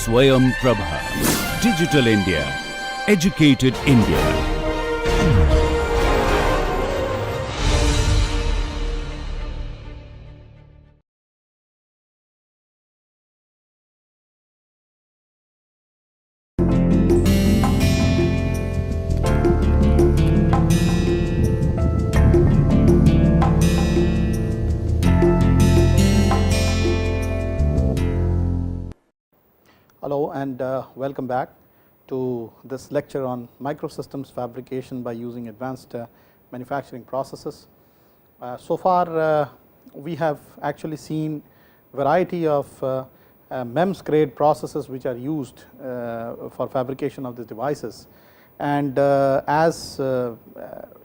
Swayam Prabha. Digital India. Educated India. Hello and welcome back to this lecture on microsystems fabrication by using advanced manufacturing processes. So far we have actually seen variety of MEMS grade processes which are used for fabrication of these devices, and as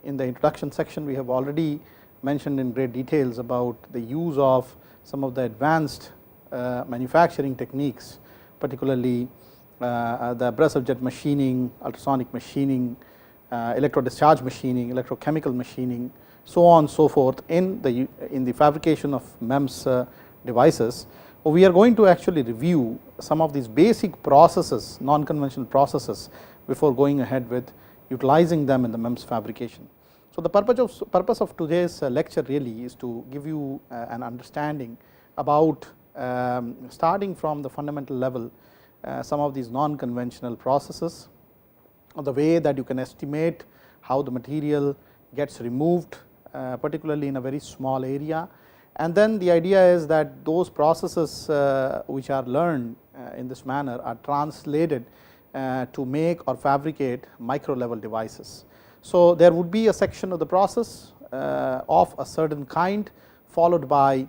in the introduction section we have already mentioned in great details about the use of some of the advanced manufacturing techniques, particularly the abrasive jet machining, ultrasonic machining, electro discharge machining, electrochemical machining, so on and so forth in the fabrication of MEMS devices. We are going to actually review some of these basic processes, non-conventional processes, before going ahead with utilizing them in the MEMS fabrication. So the purpose of today's lecture really is to give you an understanding about starting from the fundamental level some of these non-conventional processes, the way that you can estimate how the material gets removed, particularly in a very small area, and then the idea is that those processes which are learned in this manner are translated to make or fabricate micro level devices. So there would be a section of the process of a certain kind, followed by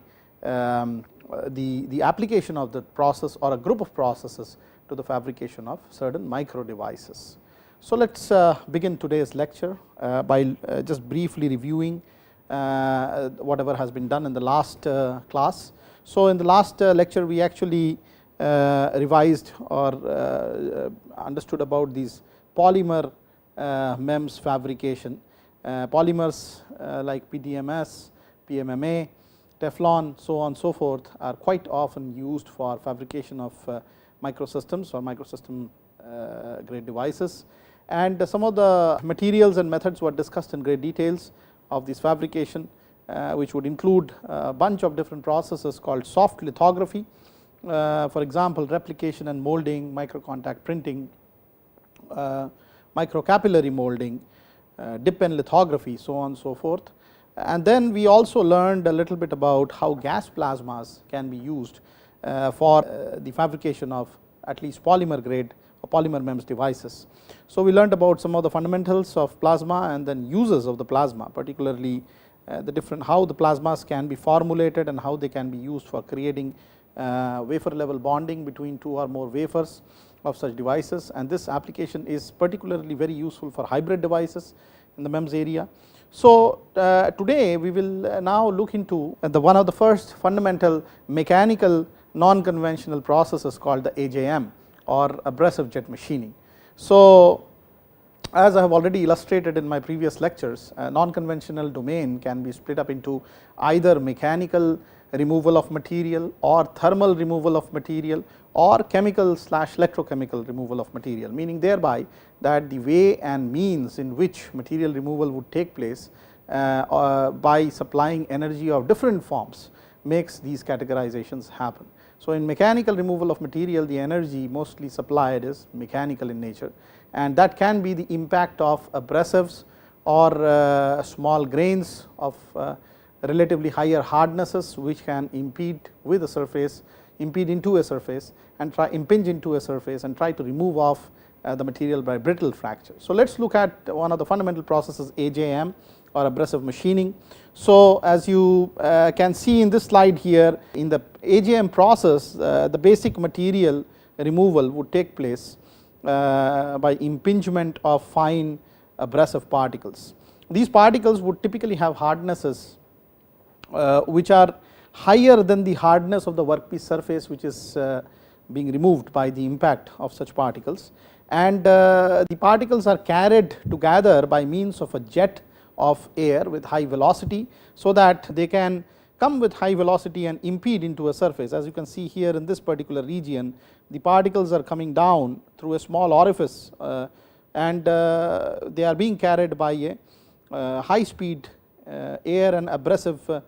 the application of the process or a group of processes to the fabrication of certain micro devices. So let us begin today's lecture by just briefly reviewing whatever has been done in the last class. So in the last lecture we actually revised or understood about these polymer MEMS fabrication. Polymers like PDMS, PMMA, Teflon, so on and so forth, are quite often used for fabrication of microsystems or microsystem grade devices, and some of the materials and methods were discussed in great details of this fabrication, which would include a bunch of different processes called soft lithography, for example replication and molding, micro contact printing, microcapillary molding, dip and lithography, so on and so forth. And then we also learned a little bit about how gas plasmas can be used for the fabrication of at least polymer grade or polymer MEMS devices. So we learned about some of the fundamentals of plasma and then uses of the plasma, particularly the different how the plasmas can be formulated and how they can be used for creating wafer level bonding between two or more wafers of such devices, and this application is particularly very useful for hybrid devices in the MEMS area. So today we will now look into one of the first fundamental mechanical non-conventional processes called the AJM or abrasive jet machining. So as I have already illustrated in my previous lectures, a non-conventional domain can be split up into either mechanical removal of material or thermal removal of material or chemical / electrochemical removal of material, meaning thereby that the way and means in which material removal would take place by supplying energy of different forms makes these categorizations happen. So in mechanical removal of material, the energy mostly supplied is mechanical in nature, and that can be the impact of abrasives or small grains of relatively higher hardnesses which can impede with a surface, impede into a surface and impinge into a surface and try to remove off the material by brittle fracture. So let us look at one of the fundamental processes, AJM or abrasive machining. So as you can see in this slide here, in the AJM process the basic material removal would take place by impingement of fine abrasive particles. These particles would typically have hardnesses which are higher than the hardness of the workpiece surface which is being removed by the impact of such particles, and the particles are carried together by means of a jet of air with high velocity, so that they can come with high velocity and impede into a surface. As you can see here in this particular region, the particles are coming down through a small orifice, and they are being carried by a high speed air and abrasive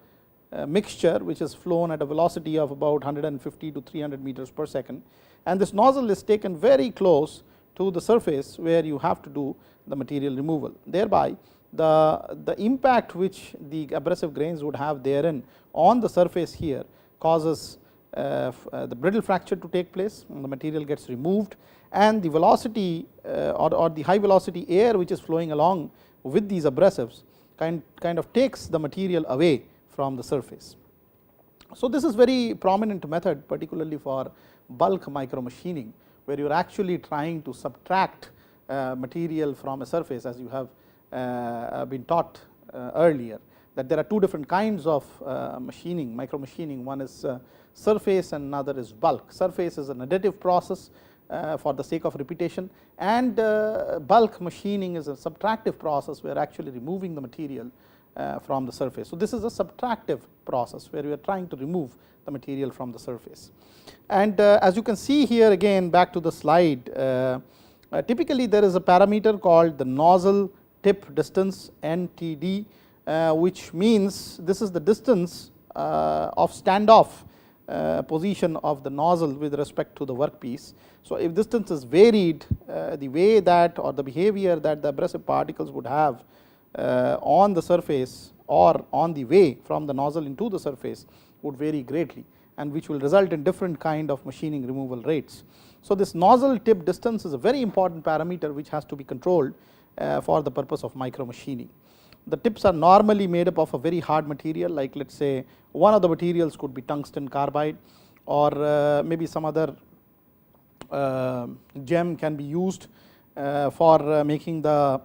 mixture, which is flown at a velocity of about 150 to 300 meters per second, and this nozzle is taken very close to the surface where you have to do the material removal. Thereby the impact which the abrasive grains would have therein on the surface here causes the brittle fracture to take place, and the material gets removed, and the velocity or the high velocity air which is flowing along with these abrasives kind of takes the material away from the surface. So this is very prominent method, particularly for bulk micro machining, where you are actually trying to subtract material from a surface, as you have been taught earlier, that there are two different kinds of machining, micro machining. One is surface and another is bulk. Surface is an additive process for the sake of repetition, and bulk machining is a subtractive process where actually removing the material from the surface. So this is a subtractive process where we are trying to remove the material from the surface. And as you can see here, again back to the slide, typically there is a parameter called the nozzle tip distance, NTD, which means this is the distance of standoff position of the nozzle with respect to the workpiece. So if distance is varied, the way that or the behavior that the abrasive particles would have on the surface or on the way from the nozzle into the surface would vary greatly, and which will result in different kind of machining removal rates. So this nozzle tip distance is a very important parameter which has to be controlled for the purpose of micro machining. The tips are normally made up of a very hard material, like let us say one of the materials could be tungsten carbide, or maybe some other gem can be used for making the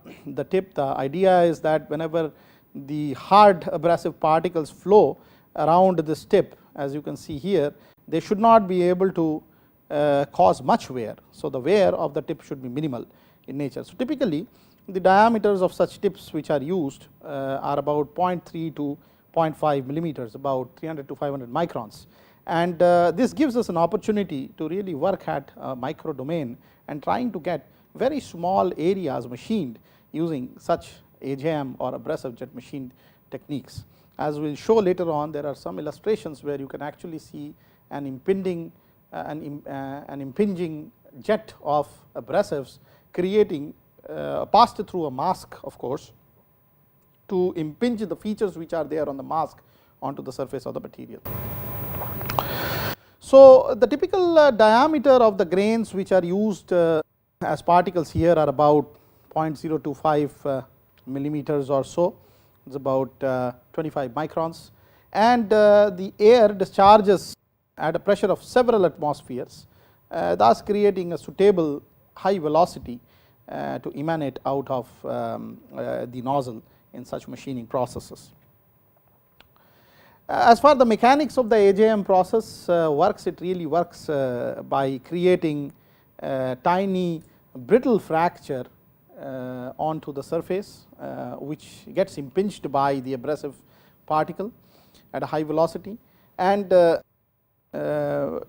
tip. The idea is that whenever the hard abrasive particles flow around this tip, as you can see here, they should not be able to cause much wear. So the wear of the tip should be minimal in nature. So typically the diameters of such tips which are used are about 0.3 to 0.5 millimeters, about 300 to 500 microns, and this gives us an opportunity to really work at a micro domain and trying to get very small areas machined using such AJM or abrasive jet machine techniques. As we will show later on, there are some illustrations where you can actually see an impinging jet of abrasives creating passed through a mask, of course, to impinge the features which are there on the mask onto the surface of the material. So the typical diameter of the grains which are used as particles here are about 0.025 millimeters or so. It's about 25 microns, and the air discharges at a pressure of several atmospheres, thus creating a suitable high velocity to emanate out of the nozzle in such machining processes. As far the mechanics of the AJM process works, it really works by creating tiny brittle fracture onto the surface, which gets impinged by the abrasive particle at a high velocity, and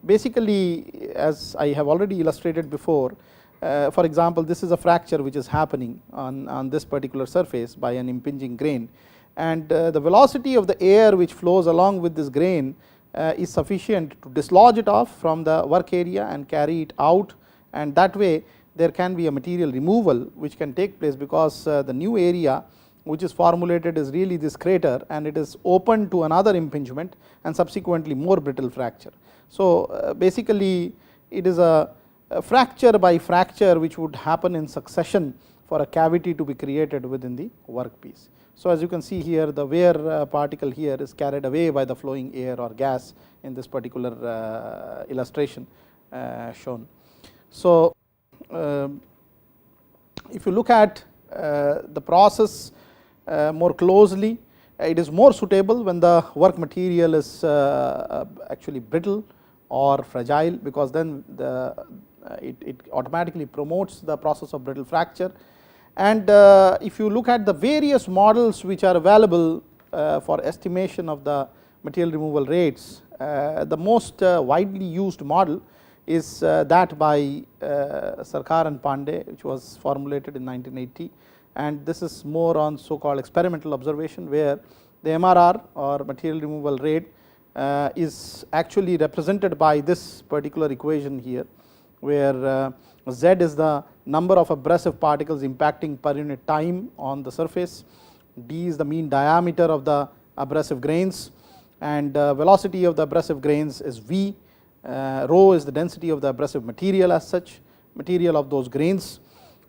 basically, as I have already illustrated before, for example, this is a fracture which is happening on this particular surface by an impinging grain, and the velocity of the air which flows along with this grain is sufficient to dislodge it off from the work area and carry it out, and that way there can be a material removal which can take place, because the new area which is formulated is really this crater, and it is open to another impingement and subsequently more brittle fracture. So basically it is a fracture by fracture which would happen in succession for a cavity to be created within the workpiece. So as you can see here, the wear particle here is carried away by the flowing air or gas in this particular illustration shown. So if you look at the process more closely, it is more suitable when the work material is actually brittle or fragile, because then it automatically promotes the process of brittle fracture. And if you look at the various models which are available for estimation of the material removal rates. The most widely used model is that by Sarkar and Pandey, which was formulated in 1980, and this is more on so called experimental observation, where the MRR or material removal rate is actually represented by this particular equation here, where Z is the number of abrasive particles impacting per unit time on the surface, D is the mean diameter of the abrasive grains, and velocity of the abrasive grains is V, rho is the density of the abrasive material as such, material of those grains,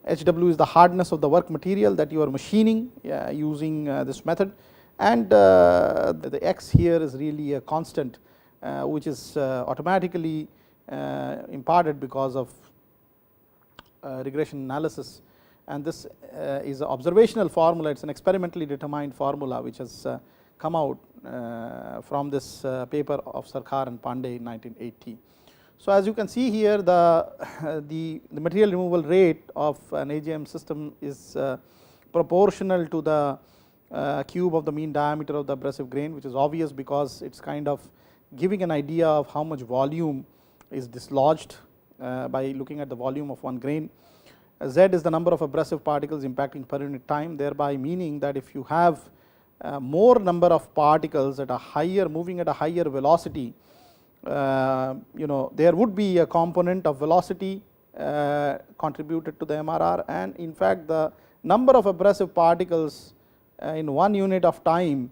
HW is the hardness of the work material that you are machining using this method, and the X here is really a constant which is automatically imparted because of regression analysis, and this is an observational formula. It is an experimentally determined formula which has come out from this paper of Sarkar and Pandey in 1980. So, as you can see here, the material removal rate of an AJM system is proportional to the cube of the mean diameter of the abrasive grain, which is obvious because it is kind of giving an idea of how much volume is dislodged by looking at the volume of one grain. Z is the number of abrasive particles impacting per unit time, thereby meaning that if you have more number of particles at a higher, moving at a higher velocity, there would be a component of velocity contributed to the MRR, and in fact the number of abrasive particles in 1 unit of time,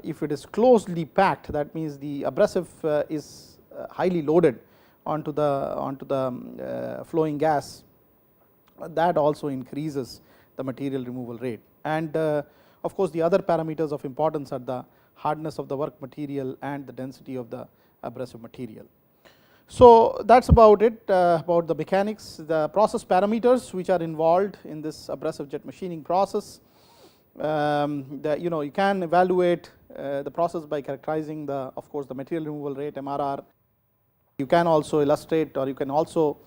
if it is closely packed, that means the abrasive is highly loaded onto the flowing gas, that also increases the material removal rate. And of course, the other parameters of importance are the hardness of the work material and the density of the abrasive material. So, that is about it about the mechanics. The process parameters which are involved in this abrasive jet machining process, you can evaluate the process by characterizing of course the material removal rate, MRR. You can also illustrate, or you can also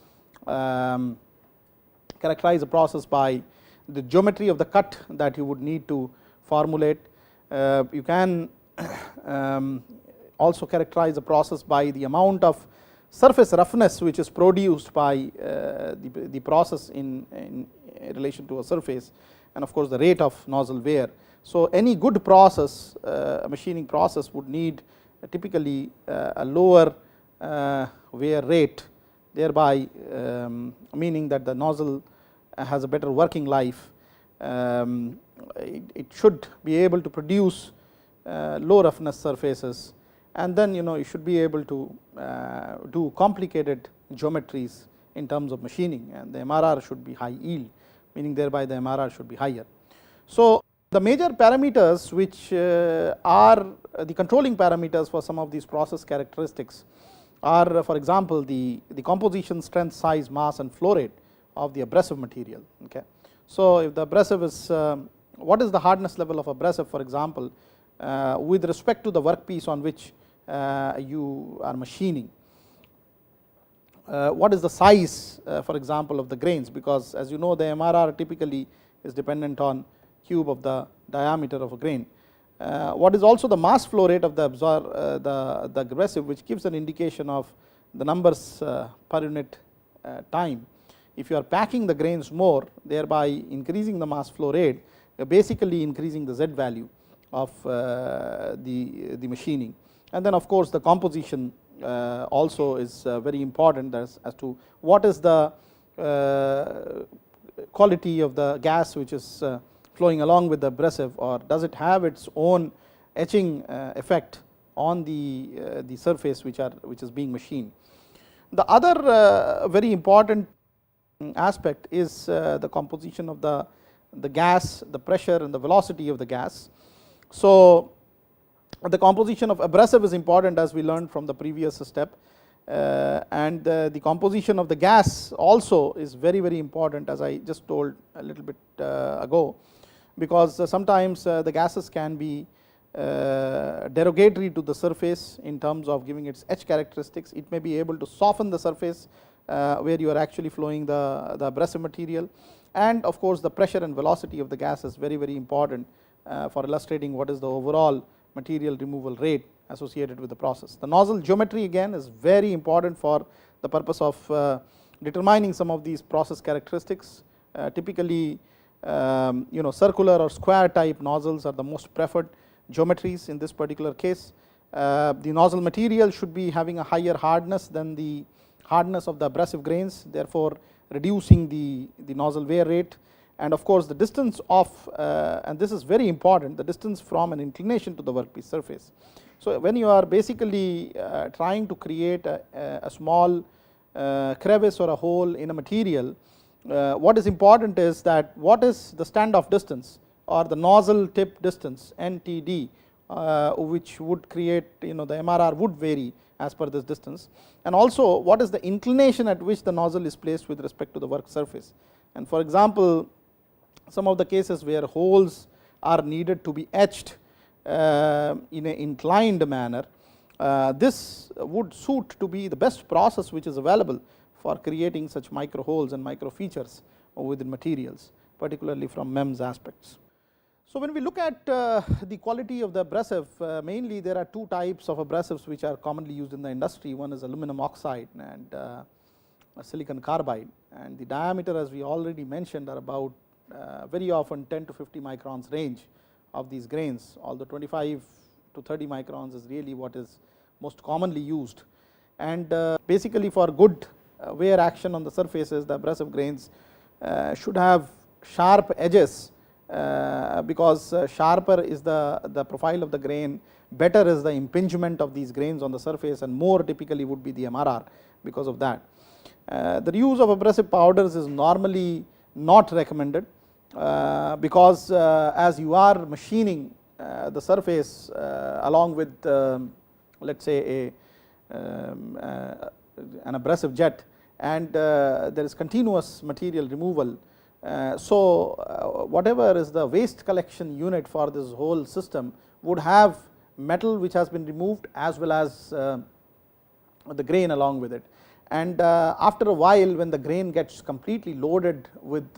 characterize the process by the geometry of the cut that you would need to formulate. You can also characterize the process by the amount of surface roughness which is produced by the process in relation to a surface, and of course the rate of nozzle wear. So, any good process, a machining process, would need typically a lower wear rate, thereby meaning that the nozzle has a better working life. It should be able to produce low roughness surfaces, and then you should be able to do complicated geometries in terms of machining, and the MRR should be high yield, meaning thereby the MRR should be higher. So, the major parameters which are the controlling parameters for some of these process characteristics are, for example, the composition, strength, size, mass and flow rate of the abrasive material. Okay. So, if the abrasive is, what is the hardness level of abrasive, for example, with respect to the workpiece on which you are machining? What is the size, for example, of the grains, because as you know, the MRR typically is dependent on cube of the diameter of a grain. What is also the mass flow rate of the abrasive, which gives an indication of the numbers per unit time. If you are packing the grains more, thereby increasing the mass flow rate, you are basically increasing the Z value of the machining. And then of course, the composition also is very important as to what is the quality of the gas which is flowing along with the abrasive, or does it have its own etching effect on the surface which is being machined. The other very important aspect is the composition of the gas, the pressure and the velocity of the gas. So, the composition of abrasive is important, as we learned from the previous step, and the composition of the gas also is very, very important, as I just told a little bit ago, because sometimes the gases can be derogatory to the surface in terms of giving its etch characteristics. It may be able to soften the surface where you are actually flowing the abrasive material, and of course the pressure and velocity of the gas is very, very important for illustrating what is the overall material removal rate associated with the process. The nozzle geometry again is very important for the purpose of determining some of these process characteristics. Typically circular or square type nozzles are the most preferred geometries in this particular case. The nozzle material should be having a higher hardness than the hardness of the abrasive grains, therefore reducing the nozzle wear rate. And of course the distance of and this is very important, the distance from an inclination to the workpiece surface. So when you are basically trying to create a small crevice or a hole in a material, what is important is that what is the standoff distance or the nozzle tip distance NTD, which would create the MRR would vary as per this distance, and also what is the inclination at which the nozzle is placed with respect to the work surface. And for example, some of the cases where holes are needed to be etched in an inclined manner, this would suit to be the best process which is available for creating such micro holes and micro features within materials, particularly from MEMS aspects. So when we look at the quality of the abrasive, mainly there are two types of abrasives which are commonly used in the industry. One is aluminum oxide and silicon carbide, and the diameter, as we already mentioned, are about very often 10 to 50 microns range of these grains, although 25 to 30 microns is really what is most commonly used. And basically for good wear action on the surfaces, the abrasive grains should have sharp edges, because sharper is the profile of the grain, better is the impingement of these grains on the surface, and more typically would be the MRR because of that. The use of abrasive powders is normally not recommended, because as you are machining the surface along with let us say an abrasive jet, and there is continuous material removal. So whatever is the waste collection unit for this whole system would have metal which has been removed as well as the grain along with it. And after a while, when the grain gets completely loaded with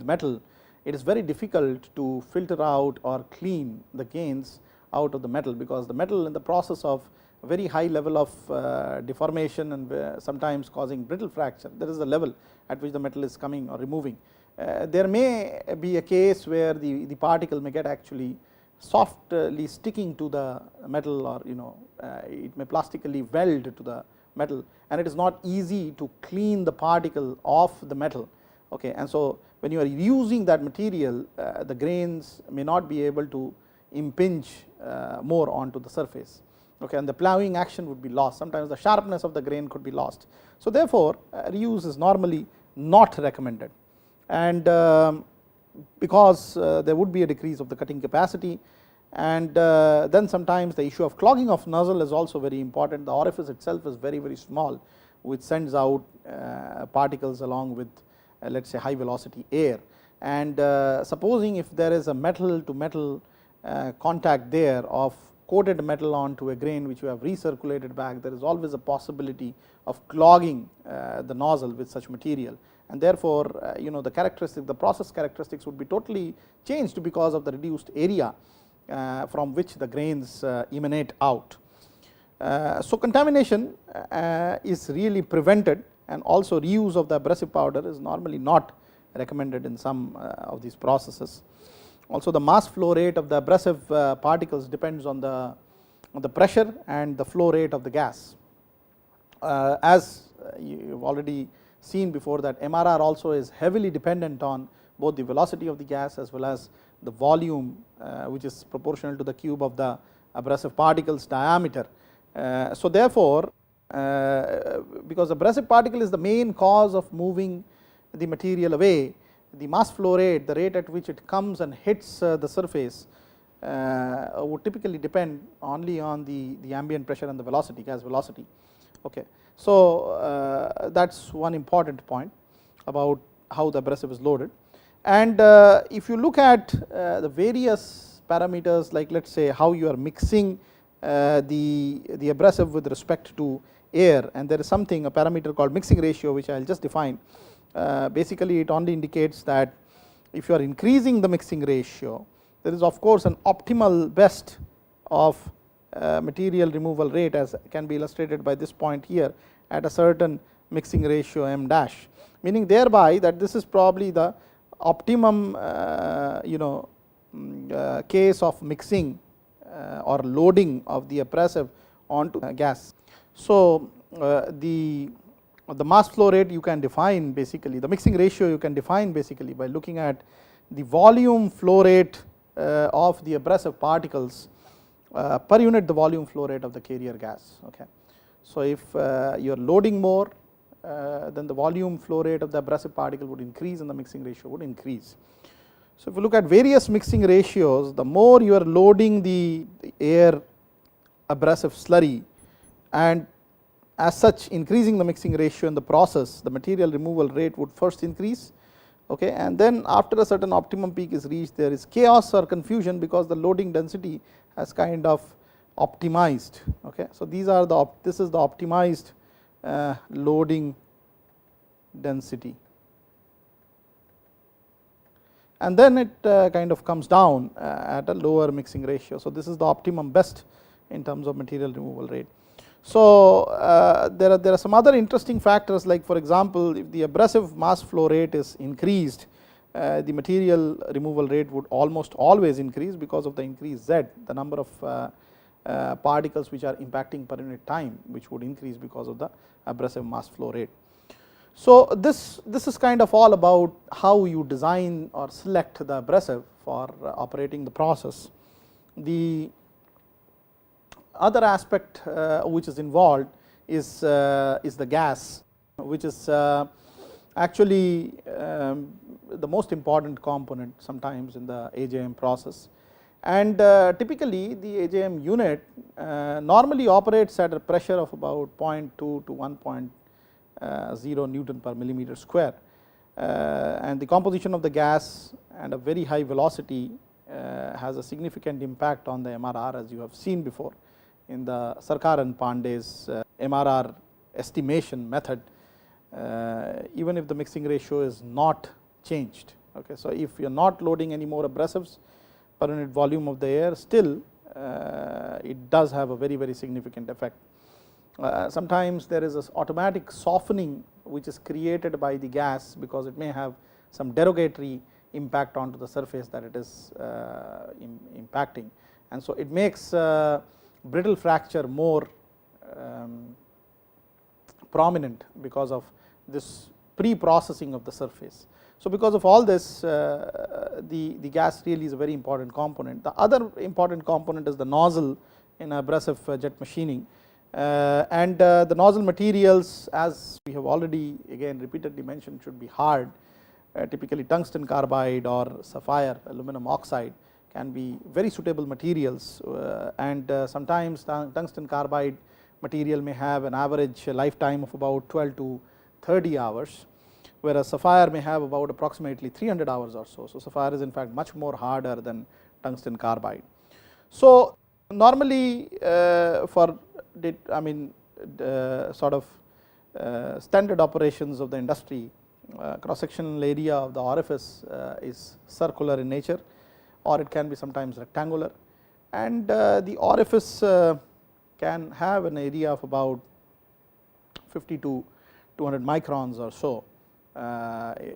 metal, it is very difficult to filter out or clean the grains out of the metal, because the metal in the process of very high level of deformation and sometimes causing brittle fracture, there is a level at which the metal is coming or removing. There may be a case where the particle may get actually softly sticking to the metal, or it may plastically weld to the metal, and it is not easy to clean the particle off the metal. Okay, and so when you are using that material, the grains may not be able to impinge more onto the surface. Okay, and the ploughing action would be lost. Sometimes the sharpness of the grain could be lost. So therefore reuse is normally not recommended, and because there would be a decrease of the cutting capacity. And then sometimes the issue of clogging of nozzle is also very important. The orifice itself is very small, which sends out particles along with let us say high velocity air, and supposing if there is a metal to metal contact there of coated metal onto a grain which you have recirculated back, there is always a possibility of clogging the nozzle with such material, and therefore the process characteristics would be totally changed because of the reduced area from which the grains emanate out. So contamination is really prevented, and also reuse of the abrasive powder is normally not recommended in some of these processes. Also the mass flow rate of the abrasive particles depends on the pressure and the flow rate of the gas. As you have already seen before, that MRR also is heavily dependent on both the velocity of the gas as well as the volume, which is proportional to the cube of the abrasive particles diameter. So therefore, because abrasive particle is the main cause of moving the material away, the mass flow rate, the rate at which it comes and hits the surface, would typically depend only on the ambient pressure and the velocity, gas velocity. Okay. So that is one important point about how the abrasive is loaded. And if you look at the various parameters, like let us say how you are mixing the abrasive with respect to air, and there is something, a parameter called mixing ratio, which I will just define. Basically it only indicates that if you are increasing the mixing ratio, there is of course an optimal best of material removal rate, as can be illustrated by this point here, at a certain mixing ratio m dash, meaning thereby that this is probably the optimum case of mixing or loading of the abrasive onto gas. So the mass flow rate you can define, basically the mixing ratio you can define basically by looking at the volume flow rate of the abrasive particles per unit the volume flow rate of the carrier gas. Okay. So if you are loading more, then the volume flow rate of the abrasive particle would increase and the mixing ratio would increase. So if you look at various mixing ratios, the more you are loading the air abrasive slurry and as such increasing the mixing ratio in the process, the material removal rate would first increase, okay, and then after a certain optimum peak is reached, there is chaos or confusion because the loading density has kind of optimized. Okay. So these are the this is the optimized loading density, and then it kind of comes down at a lower mixing ratio. So this is the optimum best in terms of material removal rate. So there are some other interesting factors, like for example, if the abrasive mass flow rate is increased, the material removal rate would almost always increase because of the increased Z, the number of particles which are impacting per unit time, which would increase because of the abrasive mass flow rate. So this is kind of all about how you design or select the abrasive for operating the process. The other aspect which is involved is the gas, which is actually the most important component sometimes in the AJM process, and typically the AJM unit normally operates at a pressure of about 0.2 to 1.0 Newton per millimeter square, and the composition of the gas and a very high velocity has a significant impact on the MRR, as you have seen before in the Sarkar and Pandey's MRR estimation method, even if the mixing ratio is not changed. Okay. So if you are not loading any more abrasives per unit volume of the air, still it does have a very significant effect. Sometimes there is this automatic softening which is created by the gas because it may have some derogatory impact onto the surface that it is impacting, and so it makes brittle fracture more prominent because of this pre-processing of the surface. So because of all this, the gas really is a very important component. The other important component is the nozzle in abrasive jet machining, and the nozzle materials, as we have already again repeatedly mentioned, should be hard. Typically tungsten carbide or sapphire aluminum oxide can be very suitable materials, and sometimes tungsten carbide material may have an average lifetime of about 12 to 30 hours, whereas sapphire may have about approximately 300 hours or so. So sapphire is in fact much more harder than tungsten carbide. So normally for sort of standard operations of the industry, cross sectional area of the orifice is circular in nature, or it can be sometimes rectangular, and the orifice can have an area of about 50 to 200 microns or so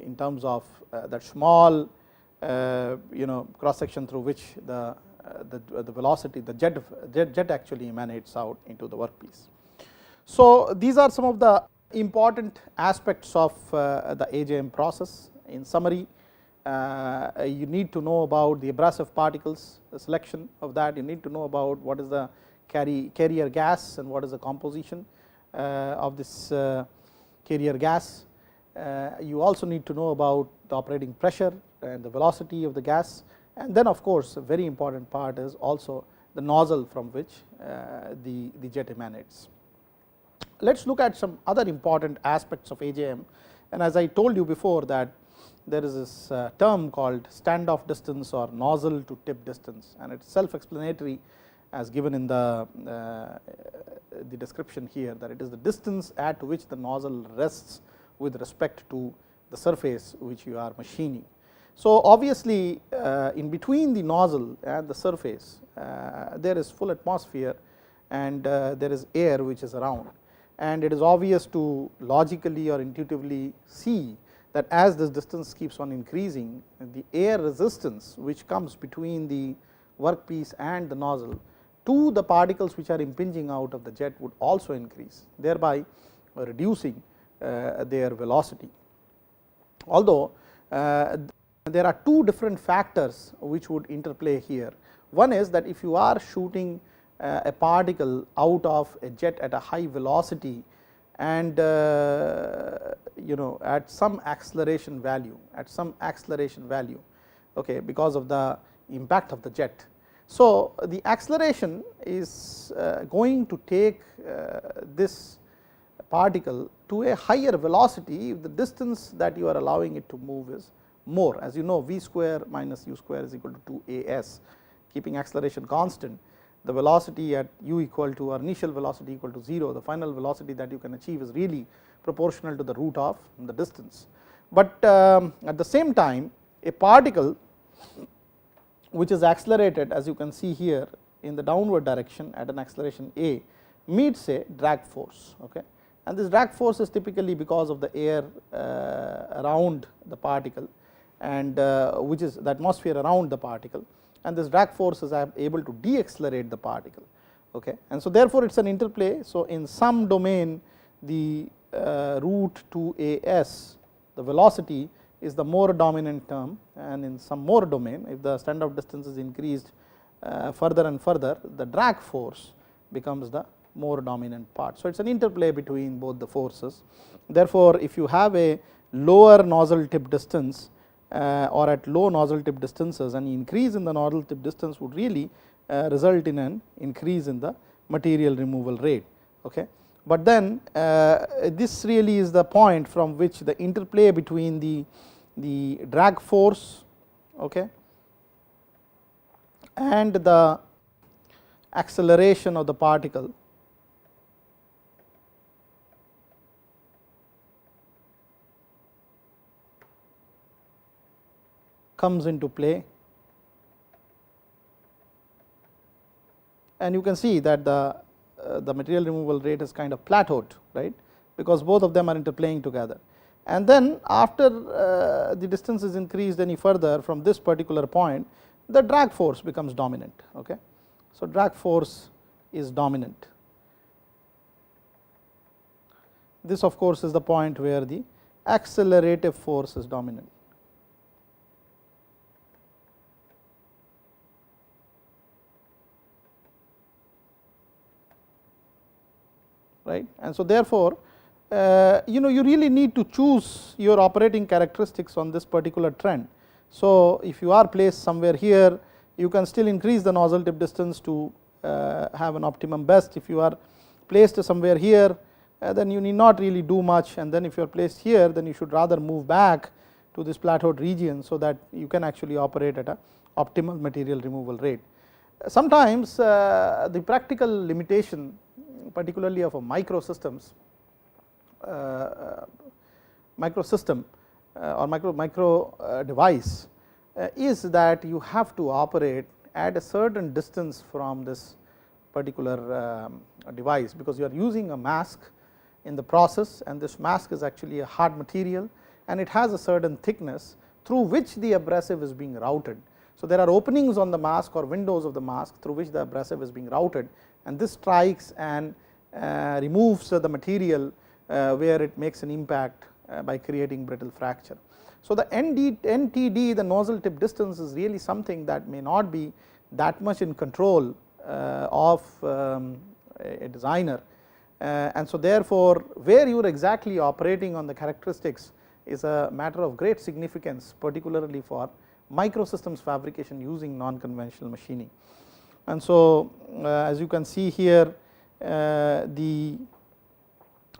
in terms of that small cross section through which the velocity, the jet actually emanates out into the workpiece. So these are some of the important aspects of the AJM process. In summary, you need to know about the abrasive particles, the selection of that. You need to know about what is the carrier gas and what is the composition of this carrier gas. You also need to know about the operating pressure and the velocity of the gas, and then of course a very important part is also the nozzle from which the jet emanates. Let us look at some other important aspects of AJM, and as I told you before that there is this term called standoff distance or nozzle to tip distance, and it is self explanatory as given in the description here, that it is the distance at which the nozzle rests with respect to the surface which you are machining. So, obviously, in between the nozzle and the surface there is full atmosphere, and there is air which is around, and it is obvious to logically or intuitively see that as this distance keeps on increasing, the air resistance which comes between the workpiece and the nozzle to the particles which are impinging out of the jet would also increase, thereby reducing their velocity. Although there are two different factors which would interplay here. One is that if you are shooting a particle out of a jet at a high velocity, and at some acceleration value, okay, because of the impact of the jet. So, the acceleration is going to take this particle to a higher velocity if the distance that you are allowing it to move is more. As you know, v square minus u square is equal to 2 a s, keeping acceleration constant. The velocity at u equal to, or initial velocity equal to 0, the final velocity that you can achieve is really proportional to the root of the distance. But at the same time, a particle which is accelerated, as you can see here, in the downward direction at an acceleration a, meets a drag force, okay, and this drag force is typically because of the air around the particle, and which is the atmosphere around the particle, and this drag force is able to de-accelerate the particle, okay, and so therefore it is an interplay. So, in some domain the root 2 a s, the velocity, is the more dominant term, and in some more domain, if the standoff distance is increased further and further, the drag force becomes the more dominant part. So, it is an interplay between both the forces. Therefore, if you have a lower nozzle tip distance or at low nozzle tip distances, an increase in the nozzle tip distance would really result in an increase in the material removal rate, okay. But then this really is the point from which the interplay between the drag force, okay, and the acceleration of the particle comes into play, and you can see that the material removal rate is kind of plateaued, right, because both of them are interplaying together. And then after the distance is increased any further from this particular point, the drag force becomes dominant, okay. So, drag force is dominant. This of course is the point where the accelerative force is dominant. Right. And so, therefore, you really need to choose your operating characteristics on this particular trend. So, if you are placed somewhere here, you can still increase the nozzle tip distance to have an optimum best. If you are placed somewhere here, then you need not really do much, and then if you are placed here, then you should rather move back to this plateaued region, so that you can actually operate at a optimal material removal rate. Sometimes the practical limitation, particularly of a microsystem or micro device, is that you have to operate at a certain distance from this particular device, because you are using a mask in the process, and this mask is actually a hard material, and it has a certain thickness through which the abrasive is being routed. So, there are openings on the mask or windows of the mask through which the abrasive is being routed, and this strikes and removes the material where it makes an impact by creating brittle fracture. So, the NTD, the nozzle tip distance, is really something that may not be that much in control of a designer, and so therefore, where you are exactly operating on the characteristics is a matter of great significance, particularly for microsystems fabrication using non-conventional machining. And so, as you can see here, the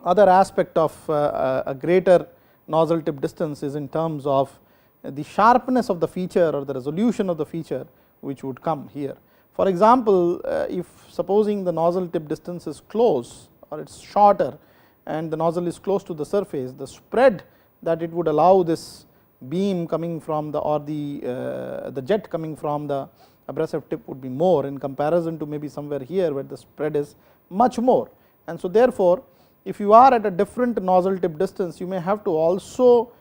other aspect of a greater nozzle tip distance is in terms of the sharpness of the feature or the resolution of the feature which would come here. For example, if supposing the nozzle tip distance is close or it is shorter and the nozzle is close to the surface, the spread that it would allow this beam coming from the jet coming from the abrasive tip would be more in comparison to maybe somewhere here where the spread is much more. And so therefore, if you are at a different nozzle tip distance, you may have to also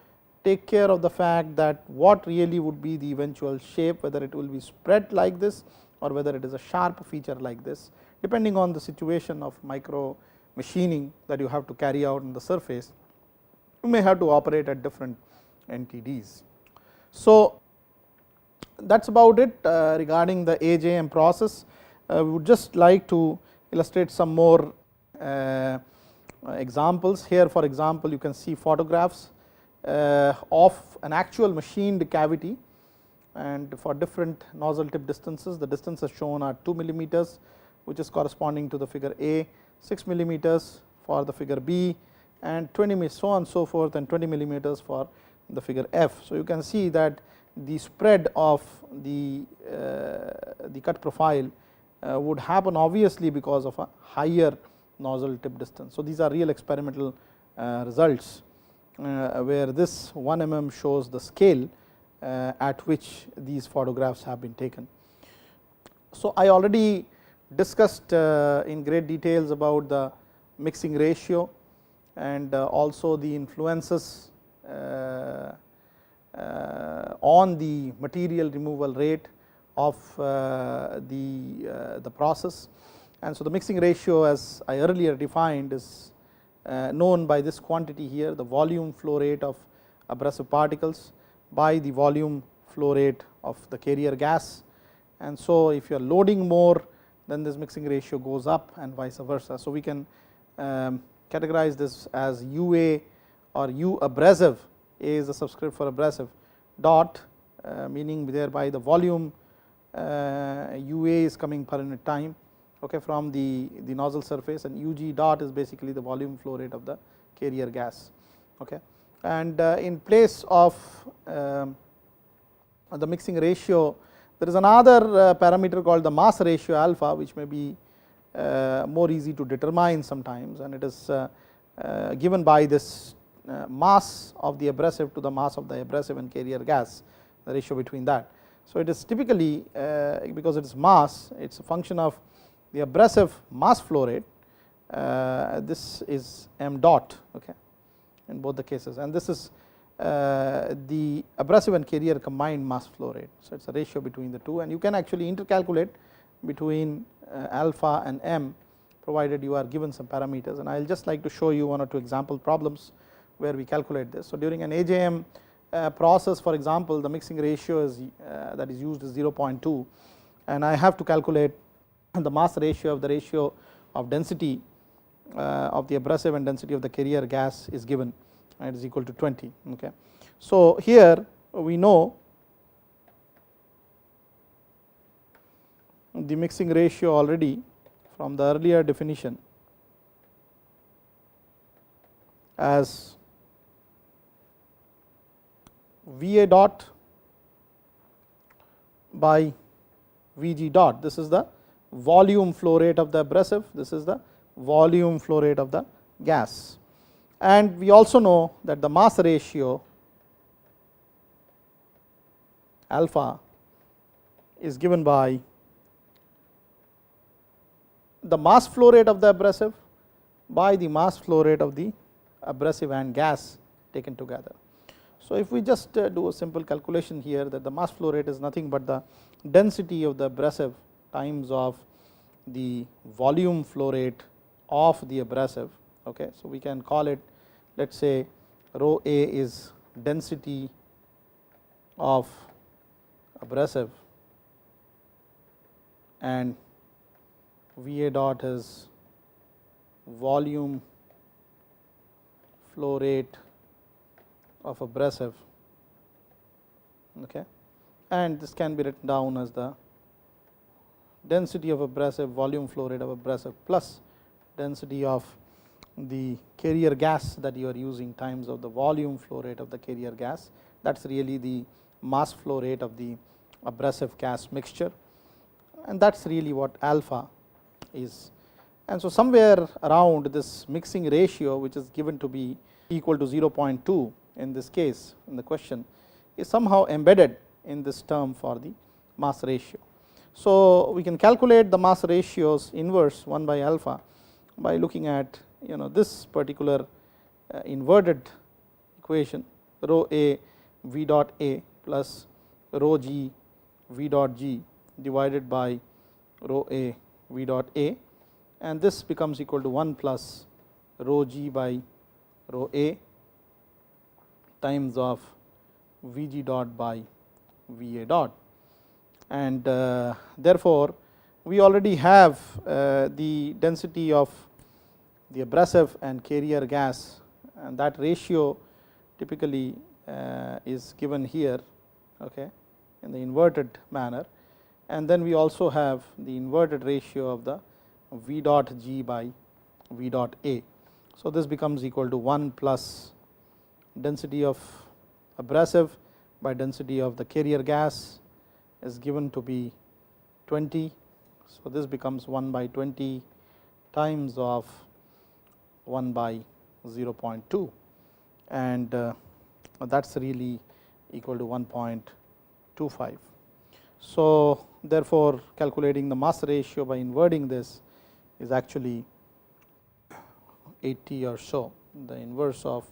take care of the fact that what really would be the eventual shape, whether it will be spread like this or whether it is a sharp feature like this, depending on the situation of micro machining that you have to carry out on the surface. You may have to operate at different NTDs. So that is about it regarding the AJM process. We would just like to illustrate some more examples. Here for example, you can see photographs of an actual machined cavity, and for different nozzle tip distances, the distances shown are 2 millimeters, which is corresponding to the figure A, 6 millimeters for the figure B, and 20 so on and so forth, and 20 millimeters for the figure F. So you can see that the spread of the cut profile would happen obviously because of a higher nozzle tip distance. So these are real experimental results where this 1 mm shows the scale at which these photographs have been taken. So I already discussed in great details about the mixing ratio and also the influences on the material removal rate of the process. And so the mixing ratio, as I earlier defined, is known by this quantity here, the volume flow rate of abrasive particles by the volume flow rate of the carrier gas. And so if you are loading more, then this mixing ratio goes up and vice versa. So we can categorize this as UA or U abrasive. A is the subscript for abrasive, dot meaning thereby the volume UA is coming per unit time, okay, from the nozzle surface, and UG dot is basically the volume flow rate of the carrier gas. Okay. And in place of the mixing ratio, there is another parameter called the mass ratio alpha, which may be more easy to determine sometimes, and it is given by this mass of the abrasive to the mass of the abrasive and carrier gas, the ratio between that. So it is typically because it is mass, it is a function of the abrasive mass flow rate. This is m dot, okay, in both the cases, and this is the abrasive and carrier combined mass flow rate. So it is a ratio between the two, and you can actually intercalculate between alpha and m, provided you are given some parameters, and I will just like to show you 1 or 2 example problems where we calculate this. So during an AJM process, for example, the mixing ratio is that is used is 0.2, and I have to calculate the mass ratio of the ratio of density of the abrasive and density of the carrier gas is given, and it is equal to 20. Okay. So here we know the mixing ratio already from the earlier definition as VA dot by VG dot. This is the volume flow rate of the abrasive, this is the volume flow rate of the gas, and we also know that the mass ratio alpha is given by the mass flow rate of the abrasive by the mass flow rate of the abrasive and gas taken together. So if we just do a simple calculation here, that the mass flow rate is nothing but the density of the abrasive times of the volume flow rate of the abrasive. Okay. So we can call it, let us say rho A is density of abrasive and VA dot is volume flow rate of abrasive, okay, and this can be written down as the density of abrasive, volume flow rate of abrasive plus density of the carrier gas that you are using times of the volume flow rate of the carrier gas. That is really the mass flow rate of the abrasive gas mixture, and that is really what alpha is. And so somewhere around this mixing ratio, which is given to be equal to 0.2 in this case in the question, is somehow embedded in this term for the mass ratio. So, we can calculate the mass ratios inverse 1 by alpha by looking at this particular inverted equation, rho A V dot A plus rho G V dot G divided by rho A V dot A, and this becomes equal to 1 plus rho G by rho A times of V G dot by V A dot. And therefore, we already have the density of the abrasive and carrier gas, and that ratio typically is given here, okay, in the inverted manner, and then we also have the inverted ratio of the V dot G by V dot A. So, this becomes equal to 1 plus density of abrasive by density of the carrier gas is given to be 20. So, this becomes 1 by 20 times of 1 by 0.2, and that is really equal to 1.25. So, therefore, calculating the mass ratio by inverting this is actually 80 or so, the inverse of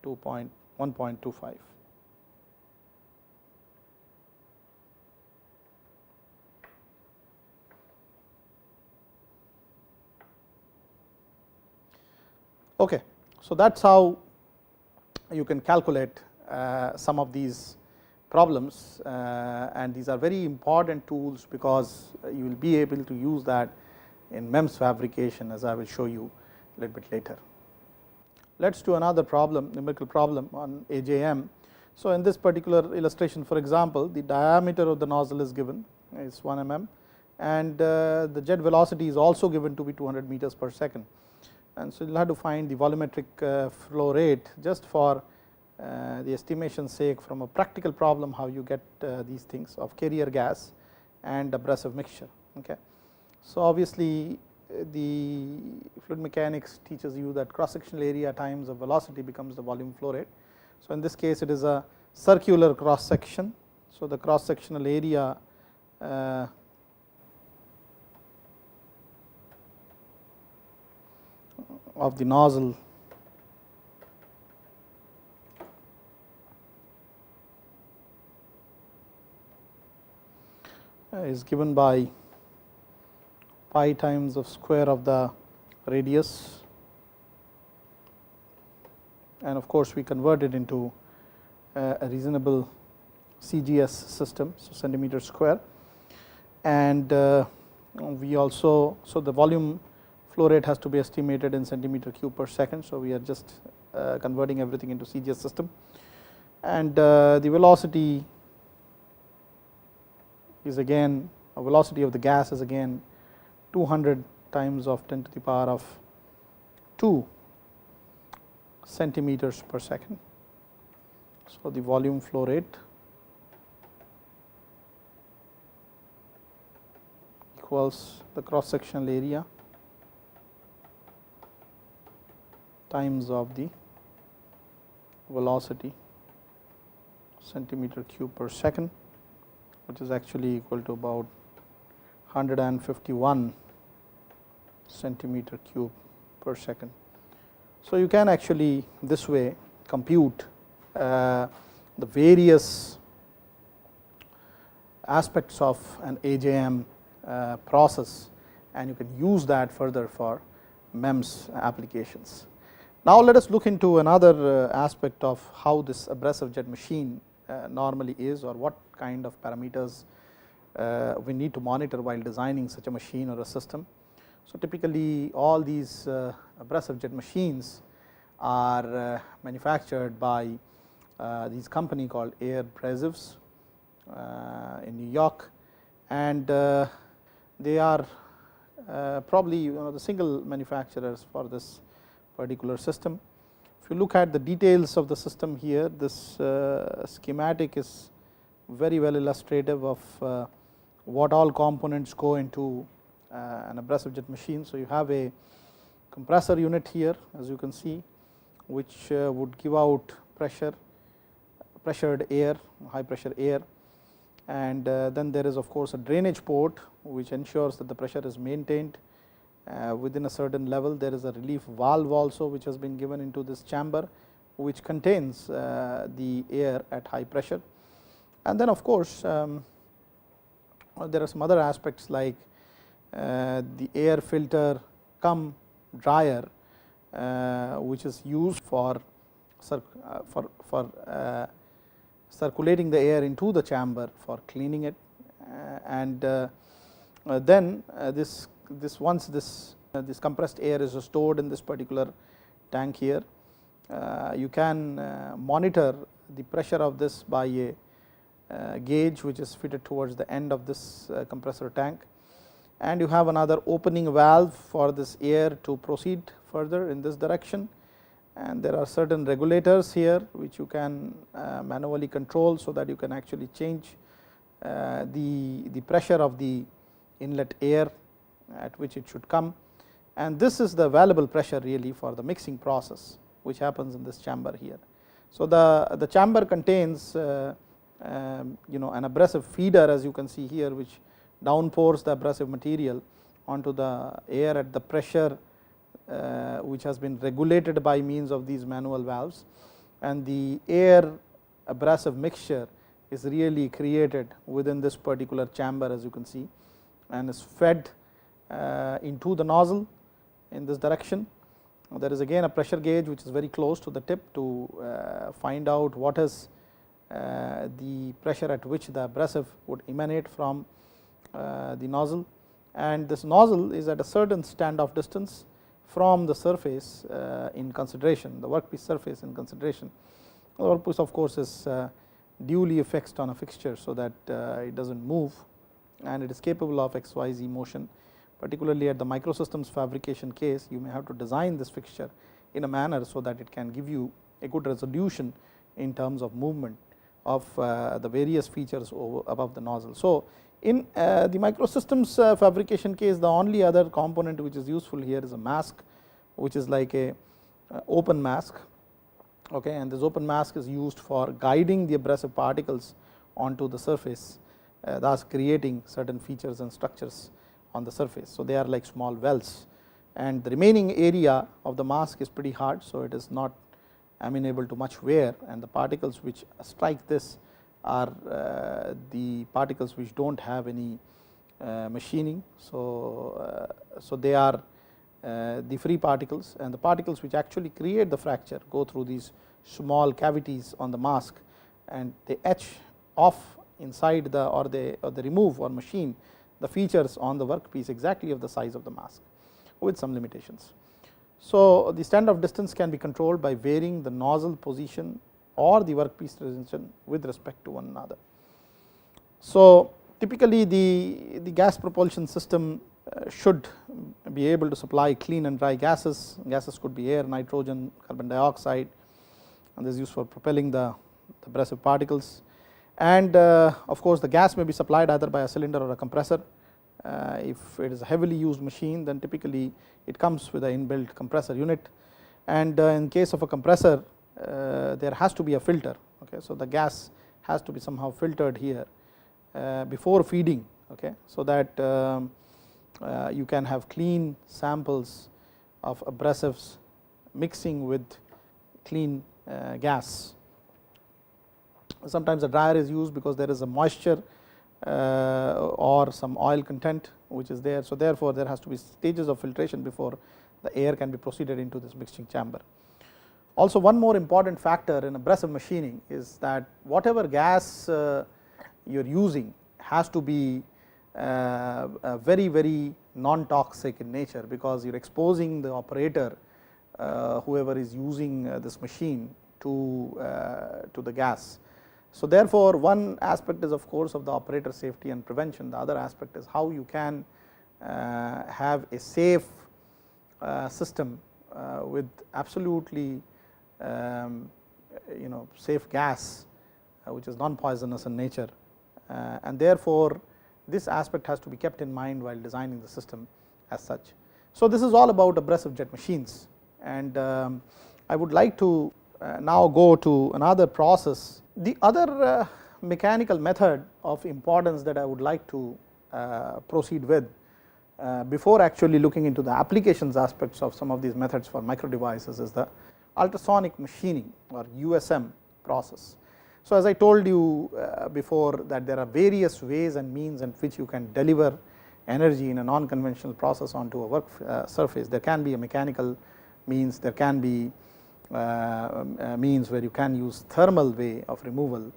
1.25. Okay. So, that is how you can calculate some of these problems, and these are very important tools because you will be able to use that in MEMS fabrication, as I will show you a little bit later. Let us do another problem, numerical problem on AJM. So, in this particular illustration, for example, the diameter of the nozzle is given is 1 mm, and the jet velocity is also given to be 200 meters per second. And so, you will have to find the volumetric flow rate just for the estimation sake from a practical problem, how you get these things of carrier gas and abrasive mixture. Okay. So, obviously, the fluid mechanics teaches you that cross sectional area times of velocity becomes the volume flow rate. So, in this case it is a circular cross section. So, the cross sectional area of the nozzle is given by pi times of square of the radius, and of course, we convert it into a reasonable CGS system, so centimeter square, and we also, so the volume flow rate has to be estimated in centimeter cube per second. So, we are just converting everything into CGS system, and the velocity is again, a velocity of the gas is again 200 times of 10 to the power of 2 centimeters per second. So, the volume flow rate equals the cross sectional area times of the velocity centimeter cube per second, which is actually equal to about 151 centimeter cube per second. So, you can actually this way compute the various aspects of an AJM process, and you can use that further for MEMS applications. Now, let us look into another aspect of how this abrasive jet machine normally is, or what kind of parameters we need to monitor while designing such a machine or a system. So, typically all these abrasive jet machines are manufactured by these company called Air Abrasives in New York, and they are probably one of the single manufacturers for this particular system. If you look at the details of the system here, this schematic is very well illustrative of what all components go into an abrasive jet machine. So, you have a compressor unit here, as you can see, which would give out pressure pressured air, high pressure air, and then there is of course a drainage port which ensures that the pressure is maintained within a certain level. There is a relief valve also which has been given into this chamber, which contains the air at high pressure. And then of course there are some other aspects like the air filter cum dryer, which is used for circulating the air into the chamber for cleaning it, and then once this compressed air is stored in this particular tank here, you can monitor the pressure of this by a gauge which is fitted towards the end of this compressor tank, and you have another opening valve for this air to proceed further in this direction, and there are certain regulators here which you can manually control, so that you can actually change the pressure of the inlet air at which it should come, and this is the available pressure really for the mixing process which happens in this chamber here. So the chamber contains an abrasive feeder, as you can see here, which downpours the abrasive material onto the air at the pressure which has been regulated by means of these manual valves, and the air abrasive mixture is really created within this particular chamber, as you can see, and is fed into the nozzle in this direction. There is again a pressure gauge which is very close to the tip to find out what is the pressure at which the abrasive would emanate from the nozzle, and this nozzle is at a certain standoff distance from the surface in consideration, the workpiece surface in consideration. The workpiece of course is duly affixed on a fixture, so that it does not move, and it is capable of XYZ motion. Particularly at the microsystems fabrication case, you may have to design this fixture in a manner so that it can give you a good resolution in terms of movement of the various features above the nozzle. So in the microsystems fabrication case, the only other component which is useful here is a mask, which is like a open mask, okay, and this open mask is used for guiding the abrasive particles onto the surface, thus creating certain features and structures on the surface. So they are like small wells, and the remaining area of the mask is pretty hard, so it is not amenable to much wear, and the particles which strike this are the particles which do not have any machining. So they are the free particles, and the particles which actually create the fracture go through these small cavities on the mask, and they etch off inside the or they remove or machine the features on the workpiece exactly of the size of the mask with some limitations. So the standoff distance can be controlled by varying the nozzle position or the workpiece position with respect to one another. So typically the gas propulsion system should be able to supply clean and dry gases. Gases could be air, nitrogen, carbon dioxide, and this is used for propelling the abrasive particles. And of course the gas may be supplied either by a cylinder or a compressor. If it is a heavily used machine, then typically it comes with an inbuilt compressor unit, and in case of a compressor there has to be a filter, okay. So the gas has to be somehow filtered here before feeding, okay, so that you can have clean samples of abrasives mixing with clean gas. Sometimes a dryer is used because there is a moisture or some oil content which is there, so therefore there has to be stages of filtration before the air can be proceeded into this mixing chamber. Also, one more important factor in abrasive machining is that whatever gas you are using has to be very non-toxic in nature, because you are exposing the operator, whoever is using this machine, to the gas. So therefore one aspect is of course of the operator safety and prevention, the other aspect is how you can have a safe system with absolutely safe gas which is non-poisonous in nature, and therefore this aspect has to be kept in mind while designing the system as such. So this is all about abrasive jet machines, and I would like to now go to another process. The other mechanical method of importance that I would like to proceed with before actually looking into the applications aspects of some of these methods for micro devices is the ultrasonic machining or USM process. So, as I told you before that there are various ways and means in which you can deliver energy in a non-conventional process onto a work surface. There can be a mechanical means, there can be means where you can use thermal way of removal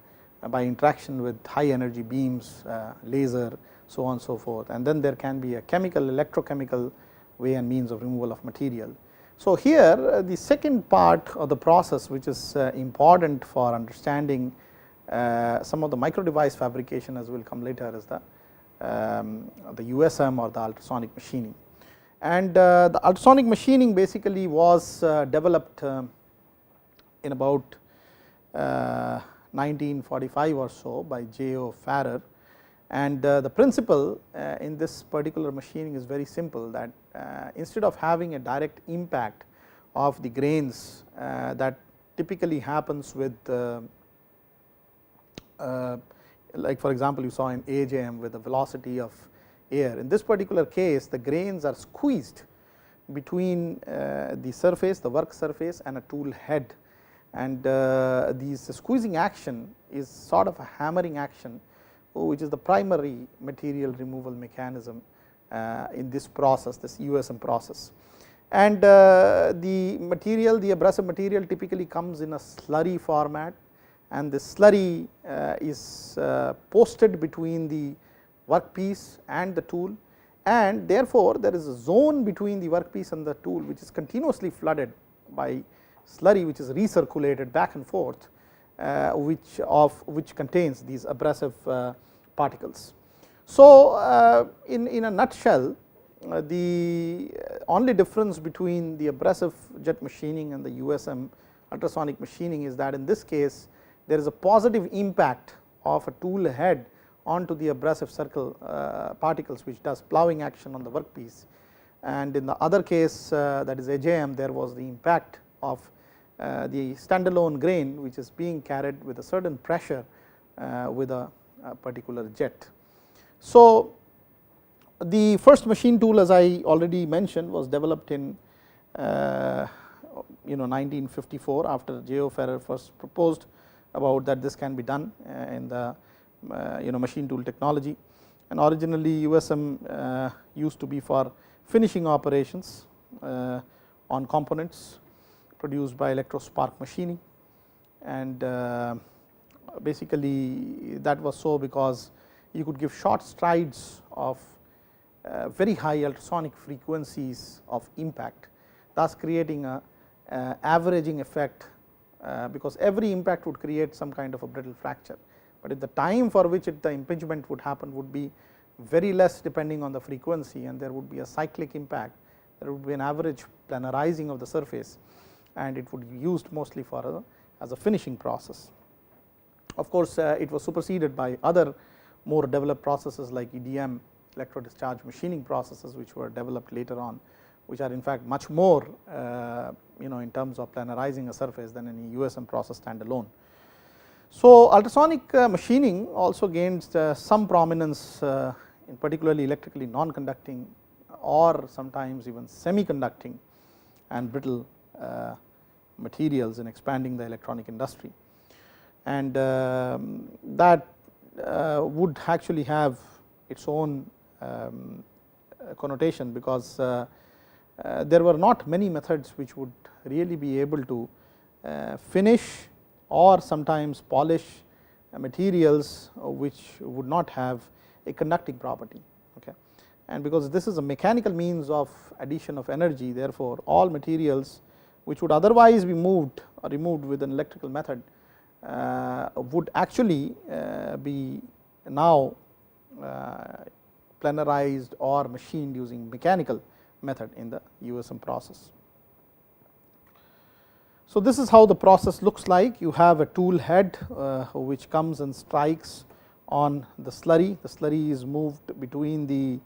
by interaction with high energy beams, laser, so on and so forth, and then there can be a chemical, electrochemical way and means of removal of material. So, here the second part of the process which is important for understanding some of the micro device fabrication, as will come later, is the USM or the ultrasonic machining. And the ultrasonic machining basically was developed in about 1945 or so by J.O. Farrer, and the principle in this particular machining is very simple, that instead of having a direct impact of the grains that typically happens with like for example, you saw in AJM with the velocity of air. In this particular case, the grains are squeezed between the surface, the work surface, and a tool head, and this squeezing action is sort of a hammering action, which is the primary material removal mechanism in this process, this USM process. And the material, the abrasive material typically comes in a slurry format, and the slurry is posted between the workpiece and the tool, and therefore, there is a zone between the workpiece and the tool which is continuously flooded by slurry, which is recirculated back and forth, which contains these abrasive particles. So, in a nutshell, the only difference between the abrasive jet machining and the USM ultrasonic machining is that in this case there is a positive impact of a tool head onto the abrasive circle particles, which does plowing action on the workpiece, and in the other case that is AJM, there was the impact of the standalone grain which is being carried with a certain pressure with a particular jet. So, the first machine tool, as I already mentioned, was developed in 1954 after J.O. Farrer first proposed about that this can be done in the machine tool technology, and originally USM used to be for finishing operations on components produced by electrospark machining, and basically that was so because you could give short strides of very high ultrasonic frequencies of impact, thus creating a averaging effect, because every impact would create some kind of a brittle fracture, but at the time for which the impingement would happen would be very less depending on the frequency, and there would be a cyclic impact, there would be an average planarizing of the surface, and it would be used mostly for as a finishing process. Of course, it was superseded by other more developed processes like EDM, electro discharge machining processes, which were developed later on, which are in fact much more in terms of planarizing a surface than any USM process standalone. So, ultrasonic machining also gained some prominence in particularly electrically non-conducting or sometimes even semi-conducting and brittle materials in expanding the electronic industry, and that would actually have its own connotation, because there were not many methods which would really be able to finish or sometimes polish materials which would not have a conducting property. Okay. And because this is a mechanical means of addition of energy, therefore, all materials which would otherwise be moved or removed with an electrical method would actually be now planarized or machined using mechanical method in the USM process. So, this is how the process looks like. You have a tool head which comes and strikes on the slurry is moved between the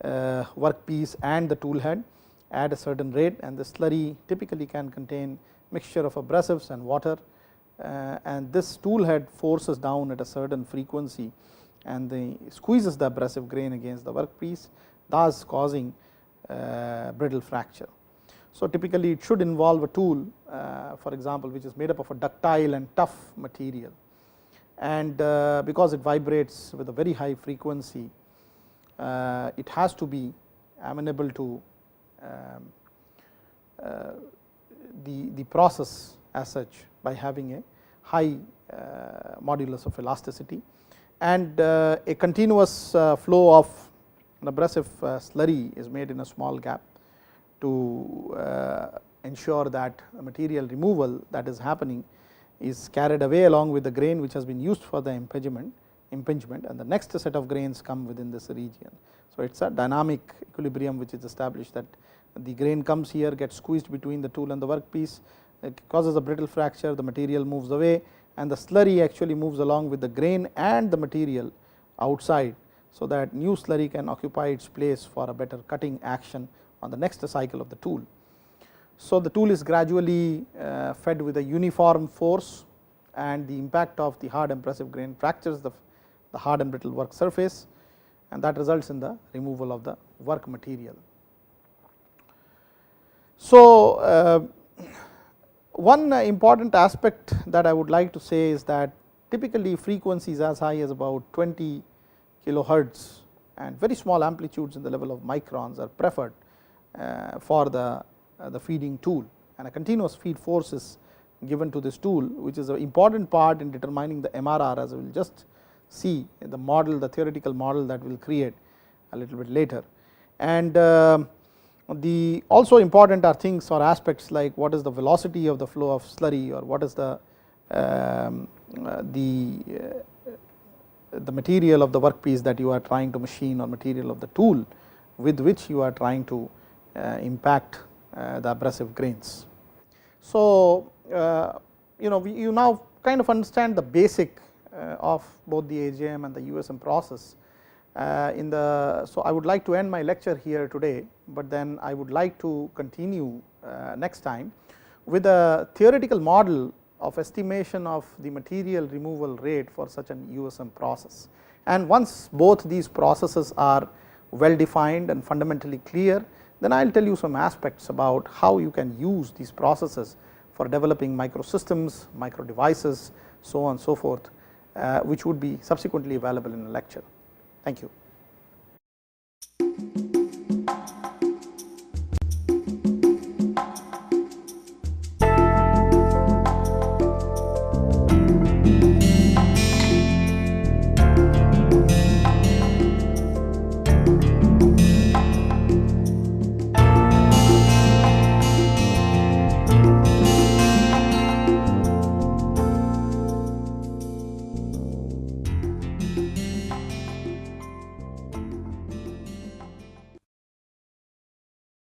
workpiece and the tool head, at a certain rate, and the slurry typically can contain mixture of abrasives and water, and this tool head forces down at a certain frequency and squeezes the abrasive grain against the workpiece, thus causing brittle fracture. So typically it should involve a tool, for example, which is made up of a ductile and tough material, and because it vibrates with a very high frequency, it has to be amenable to the process as such by having a high modulus of elasticity, and a continuous flow of an abrasive slurry is made in a small gap to ensure that material removal that is happening is carried away along with the grain which has been used for the impingement, and the next set of grains come within this region. So it is a dynamic equilibrium which is established, that the grain comes here, gets squeezed between the tool and the workpiece, it causes a brittle fracture, the material moves away, and the slurry actually moves along with the grain and the material outside, so that new slurry can occupy its place for a better cutting action on the next cycle of the tool. So the tool is gradually fed with a uniform force, and the impact of the hard abrasive grain fractures the hard and brittle work surface, and that results in the removal of the work material. So one important aspect that I would like to say is that typically frequencies as high as about 20 kilohertz and very small amplitudes in the level of microns are preferred for the feeding tool, and a continuous feed force is given to this tool, which is an important part in determining the MRR, as we will just see in the model, the theoretical model that we will create a little bit later. And the also important are things or aspects like what is the velocity of the flow of slurry, or what is the material of the workpiece that you are trying to machine, or material of the tool with which you are trying to impact the abrasive grains. So you now kind of understand the basic of both the AJM and the USM process. So I would like to end my lecture here today, but then I would like to continue next time with a theoretical model of estimation of the material removal rate for such an USM process. And once both these processes are well defined and fundamentally clear, then I will tell you some aspects about how you can use these processes for developing microsystems, micro devices, so on and so forth, which would be subsequently available in a lecture. Thank you.